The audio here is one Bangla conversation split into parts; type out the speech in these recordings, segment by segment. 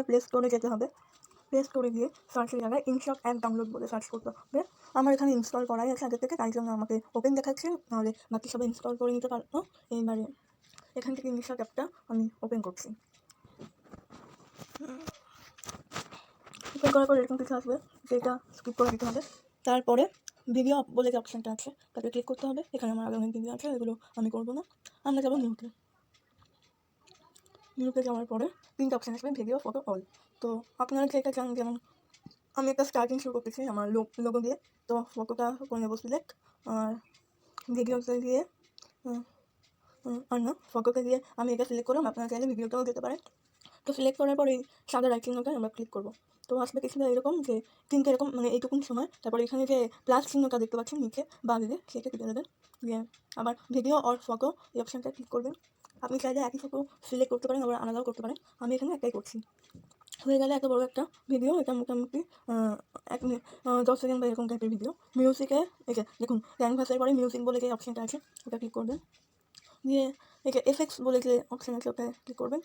প্রথমে প্লে স্টোরে যেতে হবে। প্লে স্টোরে গিয়ে সার্চের জায়গায় ইনশট অ্যাপ ডাউনলোড বলে সার্চ করতে হবে। আমার এখানে ইনস্টল করাই আছে আগে থেকে, তাই জন্য আমাকে ওপেন দেখাচ্ছে, নাহলে বাকি সবাই ইনস্টল করে নিতে পারতো। এইবারে এখান থেকে ইনশট অ্যাপটা আমি ওপেন করছি। ওপেন করার পর এরকম কিছু আসবে, সেটা স্কিপ করে দিতে হবে। তারপরে ভিডিও বলে যে অপশানটা আছে তাতে ক্লিক করতে হবে। এখানে আমার আগে অনেক ভিডিও আছে, এগুলো আমি করবো না। আমরা যাবো নিউতে যাওয়ার পরে 3টা অপশান আসবে, ভিডিও, ফটো, অল। তো আপনারা যেটা চান, যেমন আমি একটা স্টার্টিং শুরু করতেছি আমার লোগো দিয়ে, তো ফটোটা করে নেবো সিলেক্ট, আর ভিডিওতে দিয়ে আর না ফটোতে দিয়ে আমি এটা সিলেক্ট করলাম। আপনারা চাইলে ভিডিওটাও দিতে পারেন। তো সিলেক্ট করার পর এই সাদা রাইট চিহ্নটা আমরা ক্লিক করবো। তো আসবে কিছুটা এরকম, যে তিনটে এরকম, মানে এইটুকুন সময়। তারপর এখানে যে প্লাস চিহ্নটা দেখতে পাচ্ছেন নিচে বা দিকে, সেটা কেটে দেবেন। দিয়ে আবার ভিডিও আর ফটো এই অপশানটা ক্লিক করবেন। আপনি চাইলে একই ফটো সিলেক্ট করতে পারেন, আবার আলাদাও করতে পারেন। আমি এখানে একটাই করছি। হয়ে গেলে এত বড় একটা ভিডিও, এটা মোটামুটি 10 সেকেন্ড বা এরকম টাইপের ভিডিও। মিউজিকে এই যে দেখুন ক্যানভাসের পরে মিউজিক বলে যে অপশানটা আছে ওটা ক্লিক করবেন। দিয়ে এই যে এফেক্টস বলে যে অপশান আছে ওটা ক্লিক করবেন।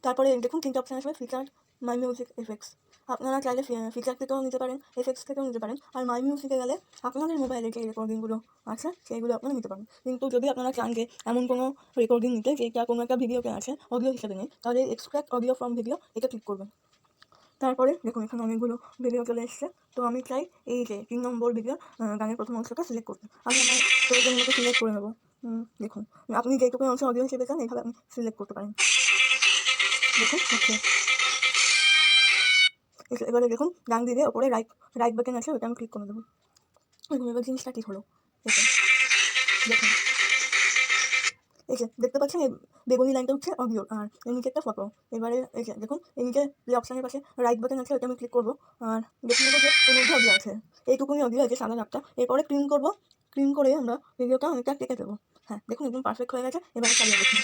তারপরে দেখুন 3টা অপশান আসবে, ফিচার, মাই মিউজিক, এফেক্টস। আপনারা চাইলে ফিচার থেকেও নিতে পারেন, এফেক্টস থেকেও নিতে পারেন। আর মাই মিউজিকে গেলে আপনাদের মোবাইলে যে রেকর্ডিংগুলো আছে সেইগুলো আপনারা নিতে পারেন। কিন্তু যদি আপনারা চান যে এমন কোনো রেকর্ডিং নিতে যেটা কোনো একটা ভিডিওকে আছে অডিও হিসেবে নেই, তাহলে এক্সট্রাক্ট অডিও ফ্রম ভিডিও এটা ক্লিক করবেন। তারপরে দেখুন এখানে অনেকগুলো ভিডিও চলে এসছে। তো আমি চাই এই যে 3 নম্বর ভিডিও গানের প্রথম অংশটা সিলেক্ট করতে। আমি আমার প্রয়োজন মতো সিলেক্ট করে নেবো। দেখুন আপনি যেটুকু অংশ অডিও হিসেবে চান এইভাবে আপনি সিলেক্ট করতে পারেন। দেখুন হচ্ছে। এবারে দেখুন ডান দিকে ওপরে রাইট বাটন আছে, ওটা আমি ক্লিক করে দেবো। দেখুন এবার জিনিসটা ঠিক হলো। দেখুন এই যে দেখতে পাচ্ছেন এই বেগুনি লাইনটা হচ্ছে অডিও, আর এর নিচে একটা ফটো। এবারে এই যে দেখুন এই নিচে যে অপশানের পাশে রাইট বাটন আছে ওটা আমি ক্লিক করবো, আর দেখুন যে এর মধ্যে অডিও আছে, এইটুকুনি অডিও আছে সাদা ডাবটা। এরপরে ক্লিন করবো, ক্লিন করে আমরা ভিডিওটা অনেকটা কেটে দেবো। হ্যাঁ দেখুন একদম পারফেক্ট হয়ে গেছে। এবার চালিয়ে দেখুন,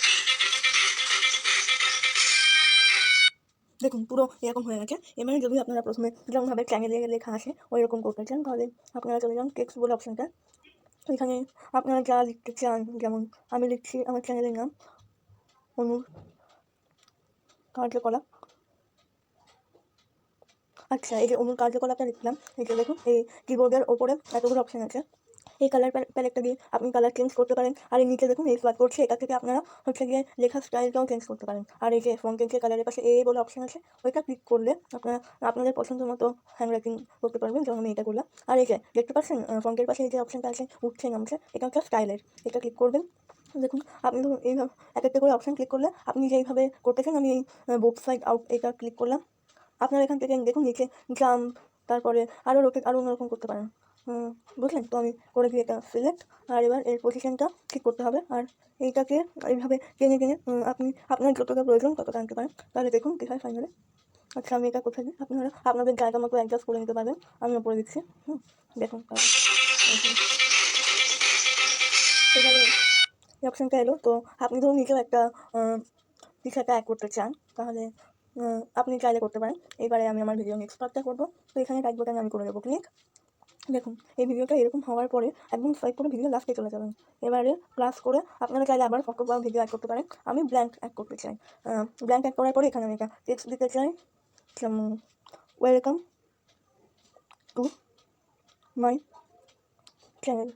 দেখুন পুরো এরকম হয়ে গেছে। এবারে যদি আপনারা প্রথমে যেমনভাবে চ্যানেলে লেখা আসে ওই রকম করতে চান, তাহলে আপনারা চলে যান টেক্সট বলে অপশানটা। এখানে আপনারা যা লিখতে চান, যেমন আমি লিখছি আমার চ্যানেলের নাম অনুর কার্যকলাপ। আচ্ছা এই যে অনুর কার্যকলাপটা লিখলাম। এই যে দেখুন এই কিবোর্ডের ওপরে এতগুলো অপশান আছে, এই কালার প্যালেটটা দিয়ে আপনি কালার চেঞ্জ করতে পারেন। আর এই নিচে দেখুন এই ফ্ল্যাট করছে, এটা থেকে আপনারা হচ্ছে গিয়ে লেখার স্টাইলটাও চেঞ্জ করতে পারেন। আর এই যে ফন্টের যে কালারের পাশে বলে অপশান আছে ওইটা ক্লিক করলে আপনারা আপনাদের পছন্দ মতো হ্যান্ড রাইটিং করতে পারবেন, যেমন আমি এটা করলাম। আর এই যে দেখতে পাচ্ছেন ফন্টের পাশে এই যে অপশানটা আছে উঠছে নামছে, এটা হচ্ছে স্টাইলের, এটা ক্লিক করবেন। দেখুন আপনি ধরুন এইভাবে এক একটা করে অপশান ক্লিক করলে আপনি যেইভাবে করতেছেন, আমি এই বোথ সাইড আউট এটা ক্লিক করলাম। আপনারা এখান থেকে দেখুন নিচে জাম্প, তারপরে আরও রোটেট, আরও অন্যরকম করতে পারেন। বুঝলেন? তো আমি করে দিয়ে এটা সিলেক্ট, আর এবার এর পজিশনটা ঠিক করতে হবে। আর এইটাকে এইভাবে টেনে টেনে আপনি আপনার যতটা প্রয়োজন ততটা আনতে পারেন। তাহলে দেখুন কী হয় ফাইনালে। আচ্ছা আমি এটা কোথায় দিই, আপনারা আপনাদের জায়গা মতো অ্যাডজাস্ট করে নিতে পারবেন। আমি ওপরে দিচ্ছি। দেখুন এবারে এই অপশানটা এলো। তো আপনি ধরুন নিজেও একটা কিছু একটা অ্যাড করতে চান, তাহলে আপনি চাইলে করতে পারেন। এবারে আমি আমার ভিডিও নেক্সট পার্টটা করবো। তো এখানে রাইট বাটনে আমি করে দেবো ক্লিক। দেখুন এই ভিডিওটা এরকম হওয়ার পরে একদম সোয়াইপ করে ভিডিও লাস্টে চলে যাবেন। এবারে প্লাস করে আপনারা চাইলে আবার ফটো বা ভিডিও অ্যাড করতে পারেন। আমি ব্ল্যাঙ্ক অ্যাড করতে চাই। ব্ল্যাঙ্ক অ্যাড করার পরে এখানে আমি একটা টেক্সট দিতে চাই, ওয়েলকাম টু মাই চ্যানেল।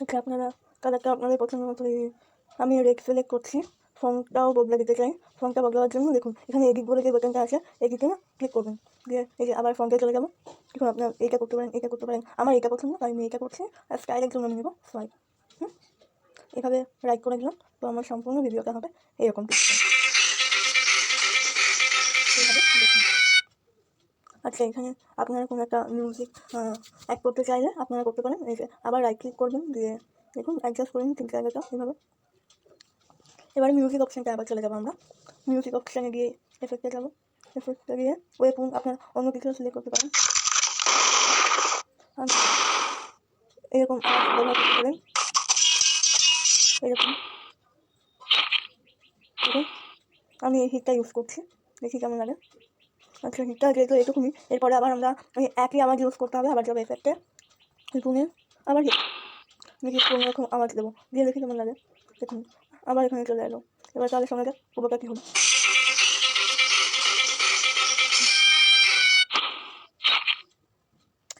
আচ্ছা আপনারা কালারটা আপনাদের পছন্দ মতো আমি রেড সিলেক্ট করছি। ফন্টটাও বদলে দিতে চাই। ফন্টটা বদলার জন্য দেখুন এখানে এডিট বলে যে বাটনটা আছে, এডিটে না ক্লিক করবেন। দিয়ে এই যে আবার ফন্টে চলে যাবো। দেখুন আপনার এইটা করতে পারেন, এটা করতে পারেন। আমার এইটা পছন্দ তাই আমি এইটা করছি। আর স্টাইলের জন্য আমি নেবো সোয়াইপ। এভাবে রাইট করে দিলাম। তো আমার সম্পূর্ণ ভিডিওটা হবে এরকম দেখুন। আচ্ছা এখানে আপনারা কোনো একটা মিউজিক অ্যাড করতে চাইলে আপনারা করতে পারেন। এই যে আবার রাইট ক্লিক করবেন, দিয়ে দেখুন অ্যাডজাস্ট করে নিন ঠিক জায়গাটা এভাবে। এবারে মিউজিক অপশানটা আবার চলে যাবো আমরা। মিউজিক অপশানে গিয়ে এফেক্টে যাবো। এফেক্টে গিয়ে ওয়েপন আপনার অন্য কিছু সিলেক্ট করতে পারেন। এরকম ব্যবহার করতে পারেন। এরকম দেখুন আমি এই হিটটা ইউজ করছি, দেখি কেমন লাগে। আচ্ছা হিটটা যেহেতু এটুকুনি, এরপরে আবার আমরা একই আওয়াজ ইউজ করতে হবে। আবার যাবো এফেক্টে, এরকমে আবার হিট দেখি কোনো রকম আওয়াজ দেবো, দিয়ে দেখি কেমন লাগে। দেখুন আবার এখানে চলে এলো। এবার তাহলে শোনা যাক পুরোটা কী হলো।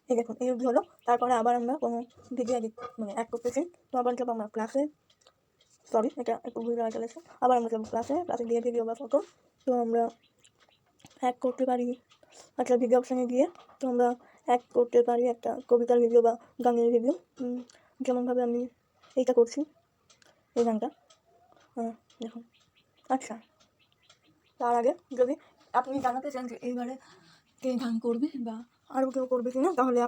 এই দেখুন এই অবধি হলো। তারপরে আবার আমরা কোনো ভিডিও এডিট মানে অ্যাড করতেছি। তো আবার যাবো আমরা ক্লাসে, সরি এটা একটু ভুল হয়ে চলেছে। আবার আমরা যাবো ক্লাসে গিয়ে ভিডিও বা ফটো তো আমরা অ্যাড করতে পারি। আচ্ছা ভিডিও অপশানে গিয়ে তো আমরা অ্যাড করতে পারি একটা কবিতার ভিডিও বা গানের ভিডিও, যেমনভাবে আমি এইটা করছি, এই গানটা দেখুন। আচ্ছা তার আগে যদি আপনি জানাতে চান যে এইবারে কে গান করবে বা আরও কেউ করবে কিনা, তাহলে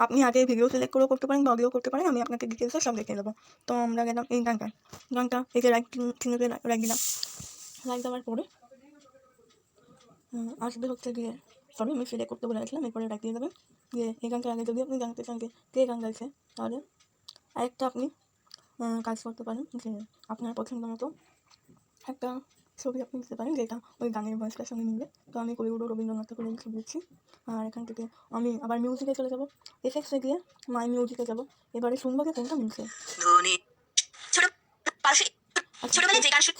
আপনি আগে ভিডিও সিলেক্ট করেও করতে পারেন বা অডিও করতে পারেন। আমি আপনাকে ডিটেলসে সব দেখিয়ে দেবো। তো আমরা গেলাম এই গানটা এই যে চিহ্নতে রাইট দিলাম। রাইট দেওয়ার পরে আসবে হচ্ছে গিয়ে, সরি আমি সিলেক্ট করতে বলে গেছিলাম, এরপরে রাইট দিয়ে দেবেন। দিয়ে এই গানটা আগে যদি আপনি জানতে চান যে কে গান গাইছে, তাহলে আরেকটা আপনি কাজ করতে পারেন যে আপনার পছন্দ মতো একটা ছবি আপনি দিতে পারেন যেটা ওই গানের ভয়েসটার সঙ্গে মিলবে। তো আমি কলিউড রবীন্দ্রনাথ ঠাকুরের ছবি দিচ্ছি। আর এখান থেকে আমি আবার মিউজিকে চলে যাবো, এফেক্টসে গিয়ে মাই মিউজিকে যাবো। এবারে শুনবো যে কোনটা মিলছে।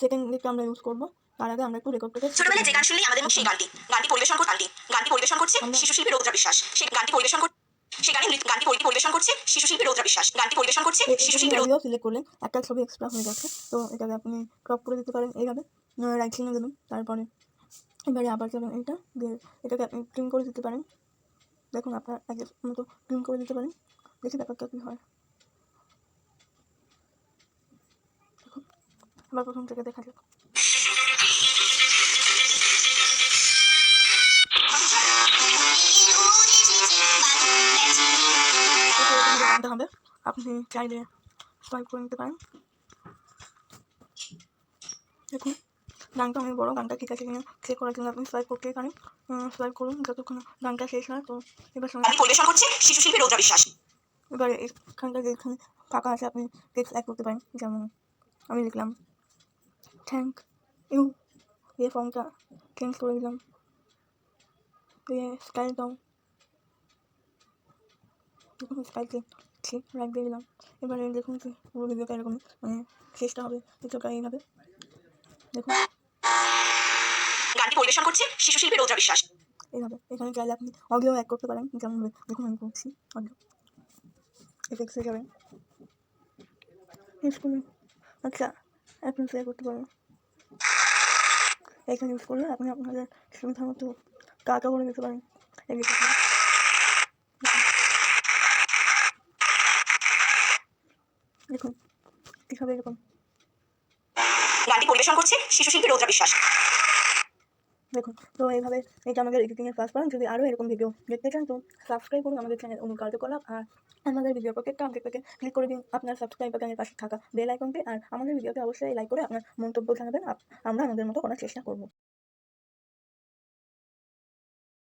সেকেন্ড দিকটা আমরা ইউজ করবো। তার আগে আমরা একটু রেকর্ড করে ছোটবেলায় যে গান শুনলেই আমাদের মুখ সেই গানটি পরিবেশন করছে শিশু শিল্পী রৌদ্রা বিশ্বাস। সেই গানটি পরিবেশন করছে শিশু শিল্পী রৌদ্রা বিশ্বাস। গানটি পরিবেশন করছে শিশু শিল্পী অডিও সিলেক্ট করলেন, একটা ছবি এক্সট্রা হয়ে যাচ্ছে। তো এটাকে আপনি ক্রপ করে দিতে পারেন এইভাবে, রাইট চিহ্ন দেবেন। তারপরে এবারে আবার যাবেন এইটা দিয়ে এটাকে আপনি ট্রিম করে দিতে পারেন। দেখুন আপনার আগের মতো ট্রিম করে দিতে পারেন, দেখি ব্যাপারটা কী হয়। দেখুন আবার প্রথম থেকে দেখা যাক। গানটা হবে, আপনি চাইলে সোয়াইপ করে নিতে পারেন। দেখুন গানটা অনেক বড়, গানটা ঠিক আছে কিনা চেক করার জন্য আপনি সোয়াইপ করতেই পারেন। সোয়াইপ করুন যতক্ষণ গানটা শেষ হয়। তো এবার পরিবেশন করছে শিশু শিল্পী রৌদ্রা বিশ্বাস। এবারে এখানটা যেখানে ফাঁকা আছে আপনি টেক্সট অ্যাড করতে পারেন। যেমন আমি লিখলাম থ্যাংক ইউ, দিয়ে ফর্মটা চেঞ্জ করে দিলাম, দিয়ে স্টাইল দাও, দেখুন স্টাইল ঠিক রাইট দিয়ে দিলাম। এবারে দেখুন যে পুরো ভিডিওটা এরকম মানে শেষটা হবে কিছুটা এইভাবে। দেখুন গানটি পরিবেশন করছে শিশু শিল্পী রৌদ্রা বিশ্বাস। এইভাবে এখানে চাইলে আপনি অডিও অ্যাড করতে পারেন। যেমন দেখুন আমি করছি অডিও, এফেক্টসে যাবেন, ইউজ করুন। আচ্ছা আপনি শেয়ার করতে পারেন। এখানে ইউজ করলে আপনি আপনাদের সুবিধা মতো কাটা করে দিতে পারেন। দেখুন ঠিক হবে এরকম। গানটি পরিবেশন করছে শিশু শিল্পী রৌদ্রা বিশ্বাস। দেখুন তো এইভাবে এটা আমাদের এডিটিংয়ের ফার্স্ট পয়েন্ট। যদি আরও এরকম ভিডিও দেখতে চান তো সাবস্ক্রাইব করুন আমাদের চ্যানেল অনুকার্যকলাপ। আর আমাদের ভিডিও প্রত্যেকটা আপডেট পেতে ক্লিক করে দিন আপনার সাবস্ক্রাইব বাটনের পাশে থাকা বেল আইকনটি। আর আমাদের ভিডিওতে অবশ্যই লাইক করে আপনার মন্তব্য জানাবেন, আমরা আমাদের মতো করার চেষ্টা করব।